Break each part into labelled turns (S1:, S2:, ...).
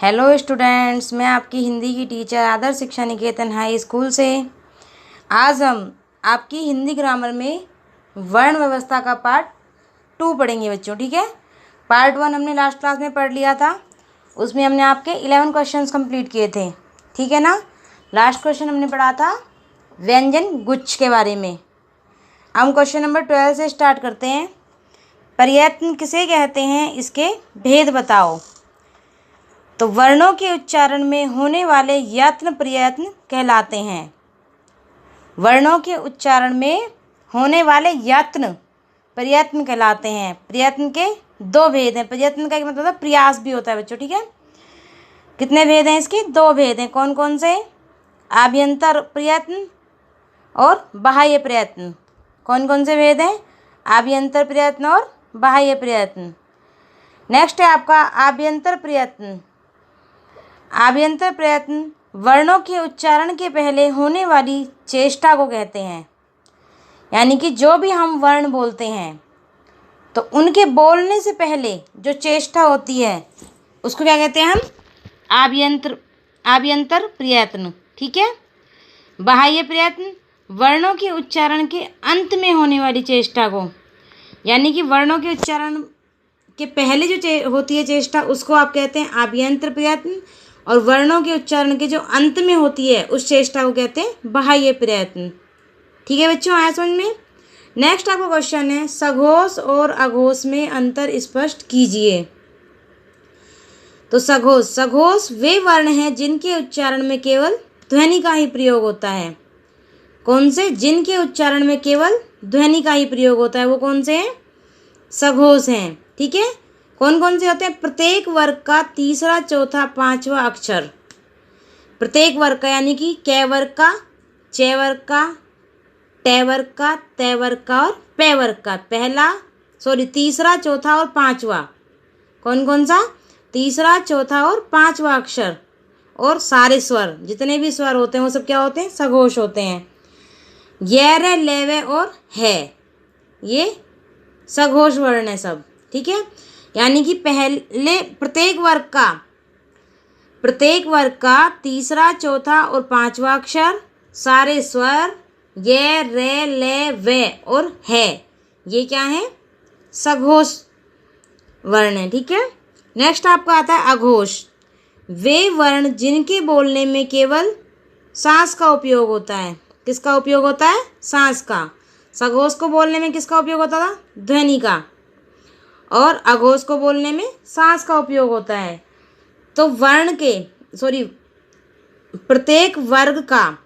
S1: Hello students, मैं आपकी हिंदी की टीचर आदर्श शिक्षा निकेतन हाई स्कूल से। आज हम आपकी हिंदी ग्रामर में वर्ण व्यवस्था का पार्ट 2 पढ़ेंगे बच्चों। ठीक है, पार्ट 1 हमने लास्ट क्लास में पढ़ लिया था। उसमें हमने आपके 11 क्वेश्चंस कंप्लीट किए थे। ठीक है ना। लास्ट क्वेश्चन हमने पढ़ा था व्यंजन गुच्छ के बारे में। हम क्वेश्चन नंबर 12 से स्टार्ट करते हैं। प्रयत्न किसे कहते हैं, इसके भेद बताओ। तो वर्णों के उच्चारण में होने वाले यत्न प्रयत्न कहलाते हैं। वर्णों के उच्चारण में होने वाले यत्न प्रयत्न कहलाते हैं। प्रयत्न के 2 भेद हैं। प्रयत्न का मतलब है प्रयास भी होता है बच्चों। ठीक है, कितने भेद हैं इसके? 2 भेद हैं। कौन कौन से? आभ्यंतर प्रयत्न और बाह्य प्रयत्न। कौन कौन से भेद हैं? आभ्यंतर प्रयत्न और बाह्य प्रयत्न। नेक्स्ट है आपका आभ्यंतर प्रयत्न। आभ्यंतर प्रयत्न वर्णों के उच्चारण के पहले होने वाली चेष्टा को कहते हैं। यानी कि जो भी हम वर्ण बोलते हैं तो उनके बोलने से पहले जो चेष्टा होती है उसको क्या कहते हैं हम? आभ्यंतर प्रयत्न। ठीक है। बाह्य प्रयत्न वर्णों के उच्चारण के अंत में होने वाली चेष्टा को, यानी कि वर्णों के उच्चारण के पहले जो होती है चेष्टा उसको आप कहते हैं आभ्यंतर प्रयत्न, और वर्णों के उच्चारण के जो अंत में होती है उस चेष्टा को कहते हैं बाह्य प्रयत्न। ठीक है बच्चों, आया समझ में? नेक्स्ट आपका क्वेश्चन है सघोष और अघोष में अंतर स्पष्ट कीजिए। तो सघोष वे वर्ण हैं जिनके उच्चारण में केवल ध्वनि का ही प्रयोग होता है। कौन से? जिनके उच्चारण में केवल ध्वनि का ही प्रयोग होता है, वो कौन से हैं? सघोष हैं। ठीक है। कौन कौन से होते हैं? प्रत्येक वर्ग का तीसरा, चौथा, पांचवा अक्षर। प्रत्येक वर्ग का यानी कि कै वर्ग का, चे वर्ग का, टे वर्ग का, ते वर्ग का और पे वर्ग का तीसरा, चौथा और पांचवा। कौन कौन सा? तीसरा, चौथा और पांचवा अक्षर। और सारे स्वर, जितने भी स्वर होते हैं वो सब क्या होते हैं? सघोष होते हैं। ये, रे, ले, वे और है, ये सघोष वर्ण है सब। ठीक है। यानी कि पहले प्रत्येक वर्ग का तीसरा, चौथा और पांचवा अक्षर, सारे स्वर, ये, रे, ले, वे और है, ये क्या है? सघोष वर्ण है। ठीक है। नेक्स्ट आपका आता है अघोष। वे वर्ण जिनके बोलने में केवल सांस का उपयोग होता है। किसका उपयोग होता है? सांस का। सघोष को बोलने में किसका उपयोग होता था? ध्वनि का। और अघोष को बोलने में सांस का उपयोग होता है। तो प्रत्येक वर्ग का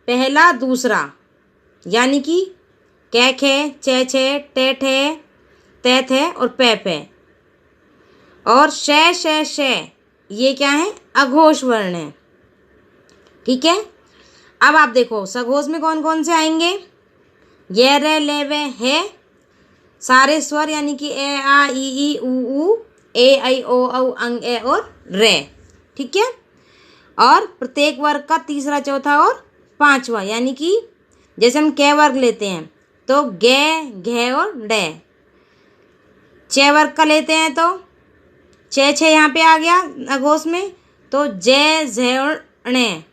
S1: पहला, दूसरा, यानी कि कै, खे, चे, छे, टे, ठे, ते, थे और पे, पे, और शे, शे, शे, ये क्या है? अघोष वर्ण है। ठीक है। अब आप देखो सघोष में कौन कौन से आएंगे? ये, रे, ले, वे, है, सारे स्वर यानी कि ए, आ, ई, उ, ए, ऐ, ओ, औ, अंग, ए और रे। ठीक है। और प्रत्येक वर्ग का तीसरा, चौथा और पांचवा, यानी कि जैसे हम कै वर्ग लेते हैं तो गे, घे और डे। चे वर्ग का लेते हैं तो चे, छे यहाँ पे आ गया अघोष में, तो जे, झे और णे।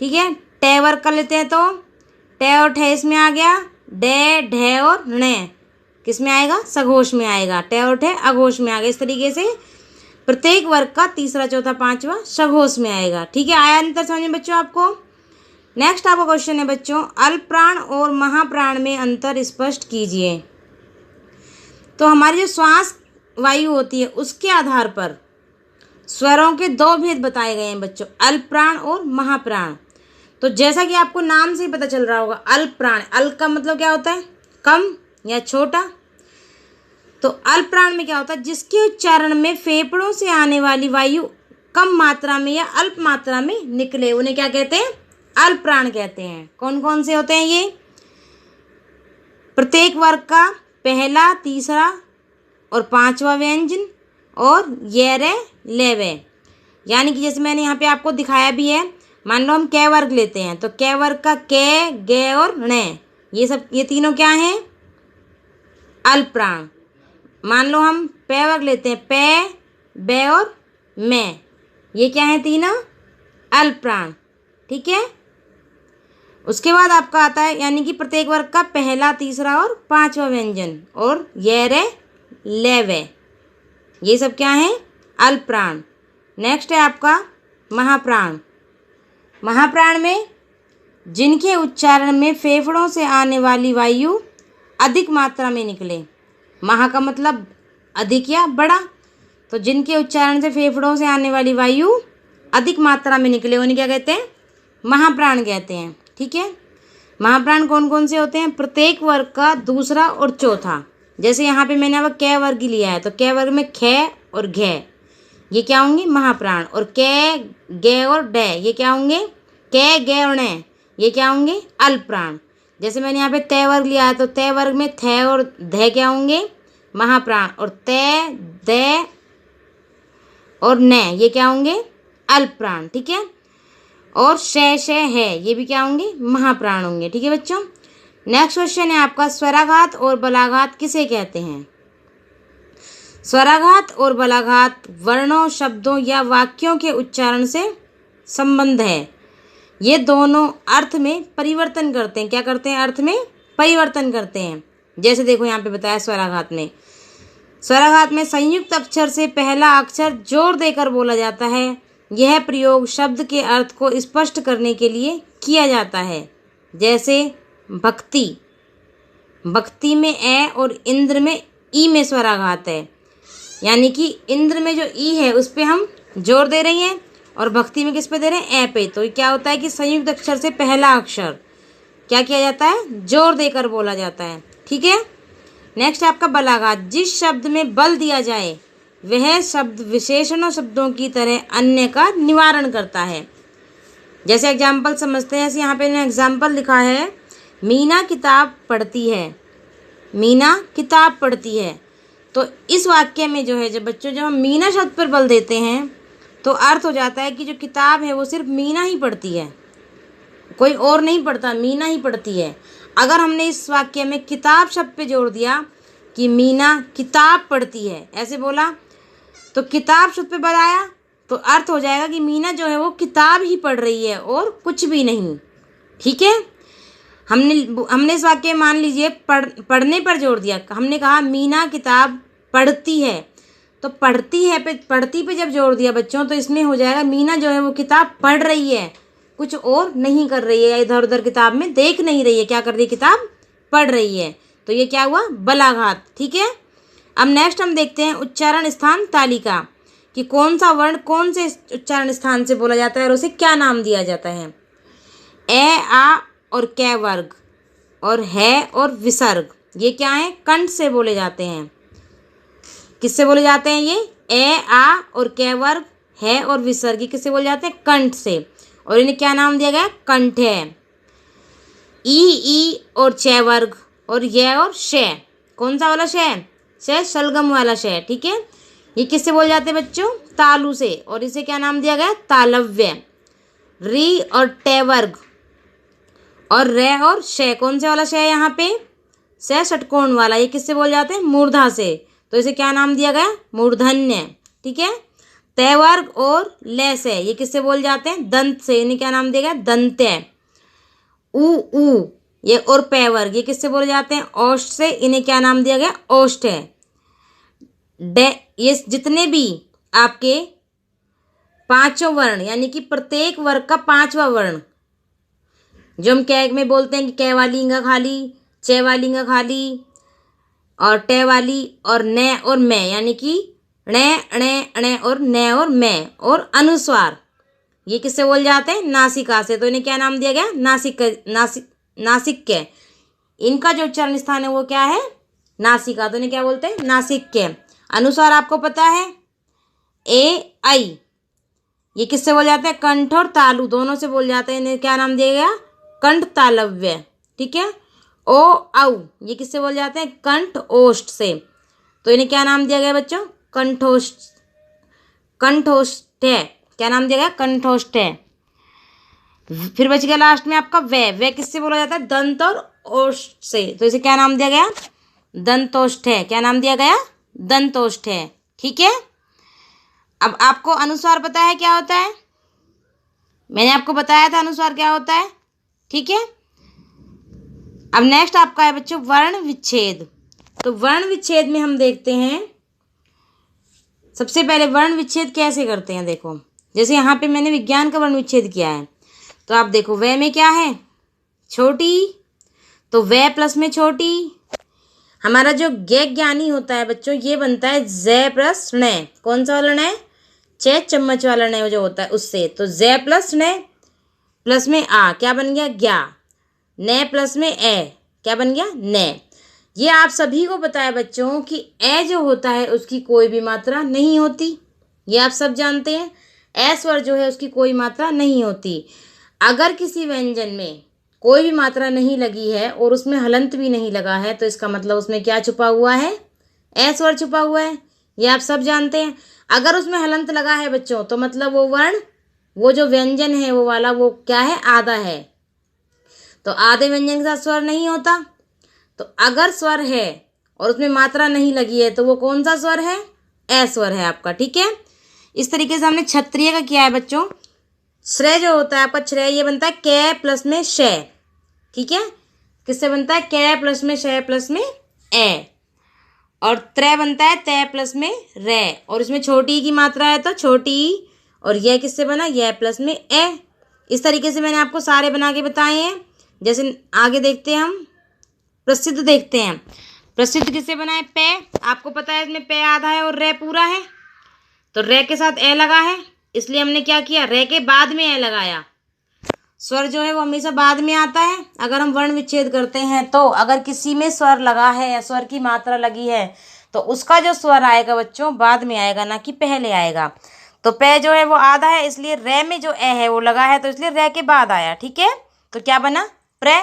S1: ठीक है। टे वर्ग का लेते हैं तो टे और ठे इसमें आ गया, डे, ढे और णे किस में आएगा? सघोष में आएगा। टे और ठे अघोष में आ गया। इस तरीके से प्रत्येक वर्ग का तीसरा, चौथा, पांचवा सघोष में आएगा। ठीक है। आया अंतर समझ में बच्चों आपको? नेक्स्ट आपका क्वेश्चन है बच्चों अल्प प्राण और महाप्राण में अंतर स्पष्ट कीजिए। तो हमारी जो श्वास वायु होती है उसके आधार पर स्वरों के 2 भेद बताए गए हैं बच्चों, अल्प प्राण और महाप्राण। तो जैसा कि आपको नाम से ही पता चल रहा होगा, अल्प प्राण, अल्प का मतलब क्या होता है? कम या छोटा। तो अल्प प्राण में क्या होता है? जिसके उच्चारण में फेफड़ों से आने वाली वायु कम मात्रा में या अल्प मात्रा में निकले, उन्हें क्या कहते हैं? अल्प प्राण कहते हैं। कौन कौन से होते हैं ये? प्रत्येक वर्ग का पहला, तीसरा और पांचवा व्यंजन, और ये, रे, ले, वे। यानी कि जैसे मैंने यहाँ पे आपको दिखाया भी है, मान लो हम कै वर्ग लेते हैं तो कै वर्ग का कै, गे और णे, ये तीनों क्या हैं? अल्प प्राण। मान लो हम पे वर्ग लेते हैं, पे, बे और मैं, ये क्या है तीनों? अल्प प्राण। ठीक है। उसके बाद आपका आता है यानी कि प्रत्येक वर्ग का पहला, तीसरा और पांचवा व्यंजन, और ये रे ले वे, ये सब क्या है? अल्प प्राण। नेक्स्ट है आपका महाप्राण। महाप्राण में जिनके उच्चारण में फेफड़ों से आने वाली वायु अधिक मात्रा में निकले। महा का मतलब अधिक या बड़ा, तो जिनके उच्चारण से फेफड़ों से आने वाली वायु अधिक मात्रा में निकले उन्हें क्या कहते हैं? महाप्राण कहते हैं। ठीक है। महाप्राण कौन कौन से होते हैं? प्रत्येक वर्ग का दूसरा और चौथा। जैसे यहाँ पे मैंने अब कै वर्ग ही लिया है, तो कै वर्ग में खे और घे, ये क्या होंगे? महाप्राण। और कै, गे और डे, ये क्या होंगे? कै, गे और णे, ये क्या होंगे? अल्प प्राण। जैसे मैंने यहाँ पे तय वर्ग लिया है, तो तय वर्ग में थे और धे क्या होंगे? महाप्राण। और तय, दे और ने, ये क्या होंगे? अल्प प्राण। ठीक है। और शे है, ये भी क्या होंगे? महाप्राण होंगे। ठीक है बच्चों। नेक्स्ट क्वेश्चन है आपका, स्वराघात और बलाघात किसे कहते हैं? स्वराघात और बलाघात वर्णों, शब्दों या वाक्यों के उच्चारण से संबंध है। ये दोनों अर्थ में परिवर्तन करते हैं। क्या करते हैं? अर्थ में परिवर्तन करते हैं। जैसे देखो यहाँ पे बताया स्वराघात में, स्वराघात में संयुक्त अक्षर से पहला अक्षर जोर देकर बोला जाता है। यह प्रयोग शब्द के अर्थ को स्पष्ट करने के लिए किया जाता है। जैसे भक्ति, भक्ति में ए और इंद्र में ई में स्वराघात है, यानी कि इंद्र में जो ई है उस पर हम जोर दे रही हैं और भक्ति में किस पे दे रहे हैं? ए पे। तो क्या होता है कि संयुक्त अक्षर से पहला अक्षर क्या किया जाता है? जोर देकर बोला जाता है। ठीक है। नेक्स्ट आपका बलाघात। जिस शब्द में बल दिया जाए वह शब्द विशेषणों शब्दों की तरह अन्य का निवारण करता है। जैसे एग्जाम्पल समझते हैं। जैसे यहाँ पे एग्जाम्पल लिखा है, मीना किताब पढ़ती है। मीना किताब पढ़ती है। तो इस वाक्य में जो है, जब बच्चों जब हम मीना शब्द पर बल देते हैं तो अर्थ हो जाता है कि जो किताब है वो सिर्फ मीना ही पढ़ती है, कोई और नहीं पढ़ता, मीना ही पढ़ती है। अगर हमने इस वाक्य में किताब शब्द पे जोड़ दिया कि मीना किताब पढ़ती है, ऐसे बोला, तो किताब शब्द पे बल आया तो अर्थ हो जाएगा कि मीना जो है वो किताब ही पढ़ रही है और कुछ भी नहीं। ठीक है। हमने इस वाक्य में मान लीजिए पढ़ने पर जोड़ दिया। हमने कहा मीना किताब पढ़ती है, तो पढ़ती पे जब जोड़ दिया बच्चों, तो इसमें हो जाएगा मीना जो है वो किताब पढ़ रही है, कुछ और नहीं कर रही है, इधर उधर किताब में देख नहीं रही है, क्या कर रही है? किताब पढ़ रही है। तो ये क्या हुआ? बलाघात। ठीक है। अब नेक्स्ट हम देखते हैं उच्चारण स्थान तालिका, कि कौन सा वर्ण कौन से उच्चारण स्थान से बोला जाता है और उसे क्या नाम दिया जाता है। ए, आ और कै वर्ग और है और विसर्ग, ये क्या है? कंठ से बोले जाते हैं। किससे बोले जाते हैं? ये ए, आ और कै वर्ग, है और विसर्ग, किससे बोले जाते हैं? कंठ से। और इन्हें क्या नाम दिया गया? कंठ है। ई और च वर्ग और ये और शे, कौन सा वाला शे? शे शलगम वाला शे। ठीक है। ये किससे बोले जाते हैं बच्चों? तालु से। और इसे क्या नाम दिया गया? तालव्य। री और टे वर्ग और रे और शे, कौन से वाला शे है यहाँ पे? शे षटकोण वाला, ये किससे बोले जाते हैं? मूर्धा से। तो इसे क्या नाम दिया गया? मूर्धन्य। ठीक है। तय वर्ग और ले से, ये किससे बोल जाते हैं? दंत से। इन्हें क्या नाम दिया गया? दंत्य। ऊ ये और पै वर्ग, ये किससे बोले जाते हैं? ओष्ठ से। इन्हें क्या नाम दिया गया? ओष्ठ है। डे, ये जितने भी आपके पांचों वर्ण, यानी कि प्रत्येक वर्ग का पांचवा वर्ण, जो हम कै में बोलते हैं कि कै वाली इंगा खाली, चे वाली इंगा खाली और टे वाली और ने और मैं, यानी कि णे, अणे, अणे और ने और मैं और अनुस्वार, ये किससे बोल जाते हैं? नासिका से। तो इन्हें क्या नाम दिया गया? नासिक्य। इनका जो उच्चारण स्थान है वो क्या है? नासिका। तो इन्हें क्या बोलते हैं? नासिक्य। अनुस्वार आपको पता है, ए, आई, ये किससे बोल जाते हैं? कंठ और तालु दोनों से बोल जाते हैं। इन्हें क्या नाम दिया गया? कंठ तालव्य। ठीक है। ओ, औ, ये किससे बोल जाते हैं? कंठ ओष्ठ से। तो इन्हें क्या नाम दिया गया बच्चों? कंठोष्ठ। कंठोष्ठ है। क्या नाम दिया गया? कंठोष्ठ है। फिर बच गया लास्ट में आपका वे किससे बोला जाता है? दंत और ओष्ठ से। तो इसे क्या नाम दिया गया? दंतोष्ठ है। क्या नाम दिया गया? दंतोष्ठ है। ठीक है। अब आपको अनुस्वार पता है क्या होता है? मैंने आपको बताया था अनुस्वार क्या होता है, ठीक है। अब नेक्स्ट आपका है बच्चों वर्ण विच्छेद। तो वर्ण विच्छेद में हम देखते हैं, सबसे पहले वर्ण विच्छेद कैसे करते हैं। देखो जैसे यहाँ पे मैंने विज्ञान का वर्ण विच्छेद किया है, तो आप देखो वे में क्या है, छोटी, तो वे प्लस में छोटी। हमारा जो गे ज्ञानी होता है बच्चों, ये बनता है जय प्लस ण। कौन सा वाला ण? चे चम्मच वाला ण जो होता है उससे। तो जय प्लस ण प्लस में आ, क्या बन गया? ज्ञा। न प्लस में ए, क्या बन गया? न। ये आप सभी को पता है बच्चों कि ए जो होता है उसकी कोई भी मात्रा नहीं होती, ये आप सब जानते हैं। ए स्वर जो है उसकी कोई मात्रा नहीं होती। अगर किसी व्यंजन में कोई भी मात्रा नहीं लगी है और उसमें हलंत भी नहीं लगा है, तो इसका मतलब उसमें क्या छुपा हुआ है? ए स्वर छुपा हुआ है, ये आप सब जानते हैं। अगर उसमें हलंत लगा है बच्चों, तो मतलब वो वर्ण, वो जो व्यंजन है वो वाला, वो क्या है? आधा है। तो आधे व्यंजन के साथ स्वर नहीं होता। तो अगर स्वर है और उसमें मात्रा नहीं लगी है, तो वो कौन सा स्वर है? ए स्वर है आपका, ठीक है। इस तरीके से हमने क्षत्रिय का किया है बच्चों। श्रेय जो होता है आपका, श्रेय ये बनता है कै प्लस में शय, ठीक है। किससे बनता है? कै प्लस में शय प्लस में ए। और त्रय बनता है तय प्लस में रे, और इसमें छोटी की मात्रा है तो छोटी। और यह किससे बना? यह प्लस में ए। इस तरीके से मैंने आपको सारे बना के बताए हैं। जैसे आगे देखते हैं हम, प्रसिद्ध देखते हैं। प्रसिद्ध किससे बना है? पे। आपको पता है इसमें पे आधा है और रे पूरा है, तो रे के साथ ए लगा है, इसलिए हमने क्या किया? रे के बाद में ए लगाया। स्वर जो है वो हमेशा बाद में आता है अगर हम वर्ण विच्छेद करते हैं। तो अगर किसी में स्वर लगा है या स्वर की मात्रा लगी है, तो उसका जो स्वर आएगा बच्चों बाद में आएगा, ना कि पहले आएगा। तो पे जो है वो आधा है, इसलिए रे में जो ए है वो लगा है, तो इसलिए रे के बाद आया, ठीक है। तो क्या बना? प्रे।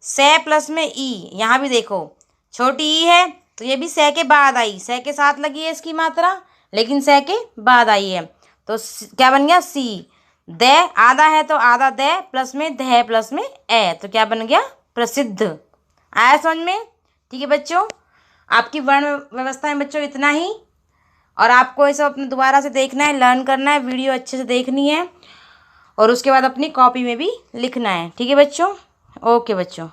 S1: से प्लस में ई, यहाँ भी देखो छोटी ई है, तो ये भी से के बाद आई, से के साथ लगी है इसकी मात्रा, लेकिन से के बाद आई है। तो क्या बन गया? सी। दे आधा है तो आधा दे प्लस में ध प्लस में ए, तो क्या बन गया? प्रसिद्ध। आया समझ में? ठीक है बच्चों, आपकी वर्ण व्यवस्था में बच्चों इतना ही। और आपको ये सब अपने दोबारा से देखना है, लर्न करना है, वीडियो अच्छे से देखनी है, और उसके बाद अपनी कॉपी में भी लिखना है, ठीक है बच्चों। ओके बच्चों।